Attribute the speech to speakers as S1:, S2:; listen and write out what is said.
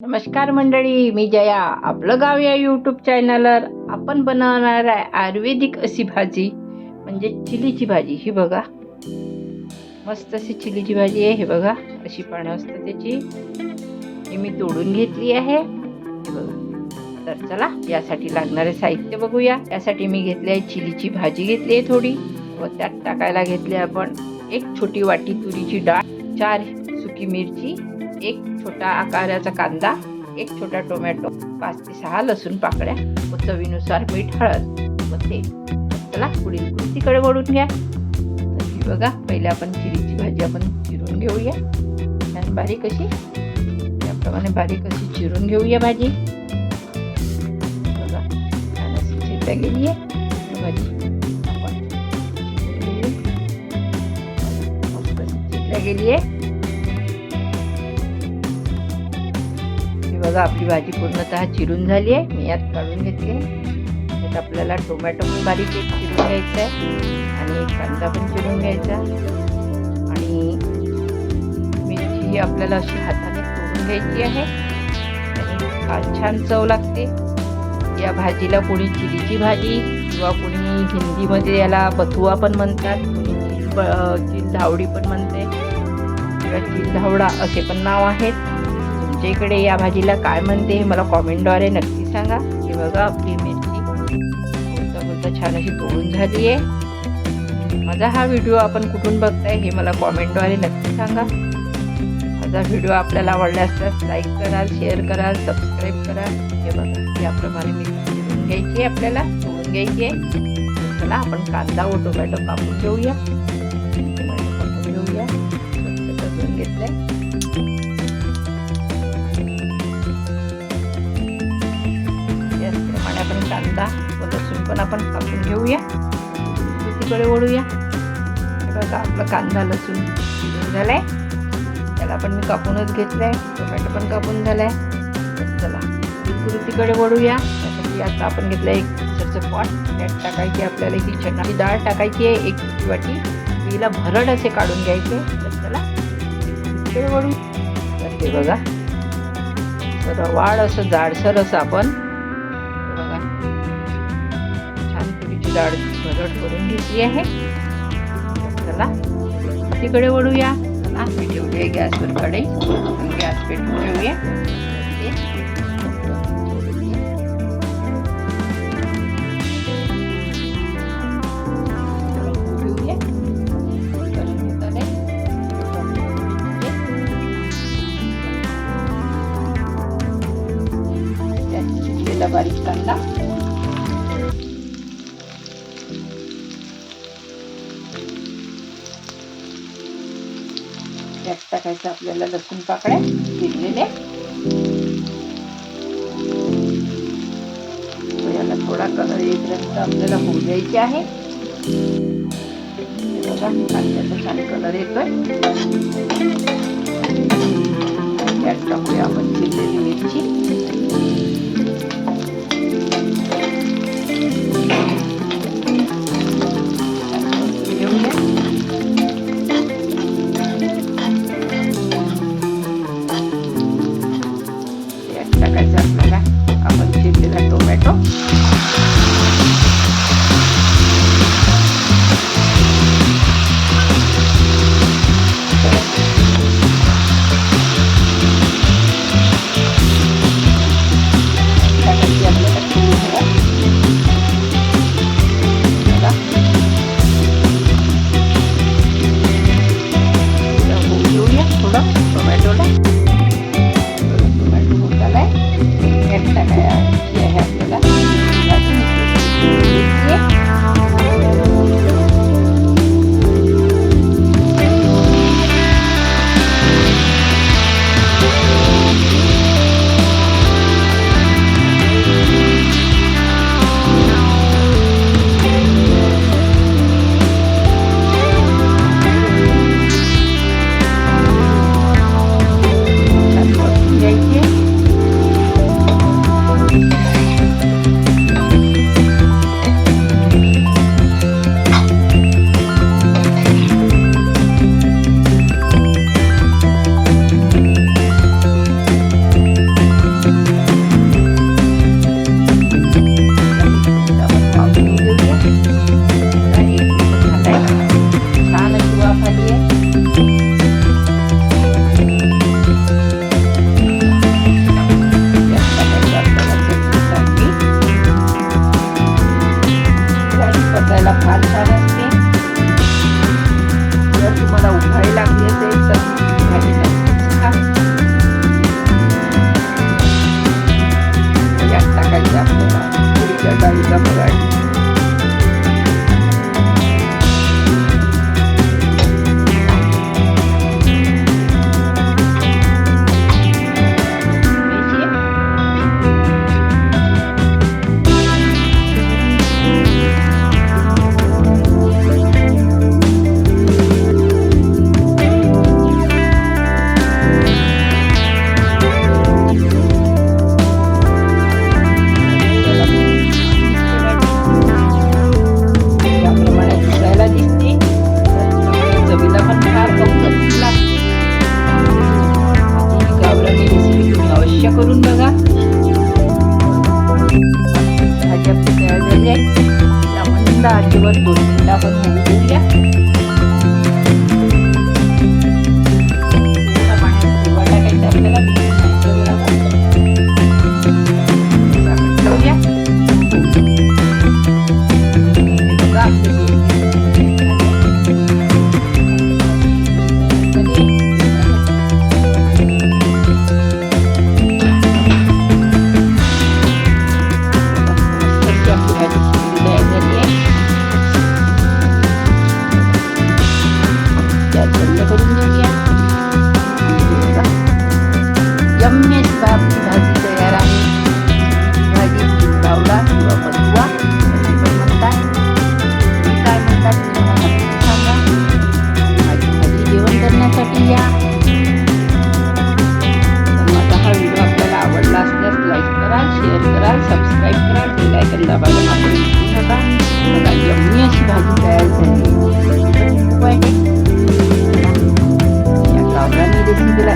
S1: नमस्कार मंडळी, मी जया. आपलं गाव या यूट्यूब चॅनलवर आपण बनवणार आहे आयुर्वेदिक अशी भाजी म्हणजे चिलीची भाजी. ही बघा, मस्त अशी चिलीची भाजी आहे. हे बघा, अशी पानं असतात त्याची. ही मी तोडून घेतली आहे. हे बघा. तर चला, यासाठी लागणारे साहित्य बघूया. यासाठी मी घेतली आहे चिलीची भाजी घेतली आहे थोडी, व त्यात टाकायला घेतली आपण एक छोटी वाटी तुरीची डाळ, 4 सुकी मिरची, एक छोटा आकाराचा कांदा, एक छोटा टोमॅटो, 5 ते 6 लसूण पाकळ्या व चवीनुसार मीठ, हळद व तेल. चला पुढील कृतीकडे वळून घ्या. तर ही बघा, पहिले आपण चिलीची भाजी आपण चिरून घेऊया. आणि बारीक अशी, याप्रमाणे बारीक अशी चिरून घेऊया भाजी. बघा, छान अशी चिरल्या गेली आहे भाजी. मस्त अशी चिरल्या गेली आहे. बघा, आपली भाजी पूर्णतः चिरून झाली आहे. मी यात काढून घेतली आहे. त्यात आपल्याला टोमॅटो पण बारीक एक चिरून घ्यायचा आहे आणि एक कांदा पण चिरून घ्यायचा आणि मिरची ही आपल्याला अशी हाताने तोडून घ्यायची आहे. आणि फार छान चव लागते या भाजीला. कोणी चिलीची भाजी किंवा कोणी हिंदीमध्ये याला बथुआ पण म्हणतात, कोणी चिल धावडी पण म्हणते किंवा चिल धावडा असे पण नाव आहेत. तुमच्या इकडे या भाजीला काय म्हणते हे मला कॉमेंटद्वारे नक्की सांगा. हे बघा, आपली मिरची बोलता छान अशी तोडून झाली आहे. माझा हा व्हिडिओ आपण कुठून बघताय हे मला कॉमेंटद्वारे नक्की सांगा. माझा व्हिडिओ आपल्याला आवडल्यास लाईक कराल, शेअर कराल, सबस्क्राईब कराल. हे बघा, याप्रमाणे मिरची चिरून घ्यायची आहे, आपल्याला तोडून घ्यायची आहे. चला, आपण कांदा व टोमॅटो कापून घेऊया. टोमॅटो कापून घेऊया, धुवून घेतलंय. आपण कांदा व लसूण पण आपण कापून घेऊया. कृतीकडे वळूया. हे बघा, आपला कांदा लसूण चिरून झालाय. त्याला पण मी कापूनच घेतलाय. टोमॅटो पण कापून झालाय. चला कृतीकडे वळूया. त्यासाठी आता आपण घेतलं एक मिक्सरचं पॉट. त्यात टाकायची आपल्याला ही चण्याची डाळ टाकायची आहे 1 छोटी वाटी. तिला भरड असे काढून घ्यायचे. तर चला कृतीकडे वळू. तर हे बघा, तर वाढ असं जाडसर असं आपण डाळ भरड करून घेतली आहे. चला तिकडे वळूया. चला, मी ठेवली आहे गॅसवर कढई. गॅस पेटवून घेऊया. बारीक कांदा, त्यात टाकायचं आपल्याला लसूण पाकळ्या चिरलेले. याला थोडा कलर येईपर्यंत आपल्याला होऊ द्यायचे आहे. बघा, कांद्याचा छान कलर येतोय. त्यात टाकूया आपण चिरलेली मिरची. टाकायचं आपल्याला आपण चिरलेला टोमॅटो. टाकायची आपल्याला घेऊया थोडं टोमॅटोला. टाकायची आहे आपल्याला चंदा बघा आपण बघा बघा यम्मी अशी भाजी तयार झाली. खूप आहे. या गावरानी रेसिपीला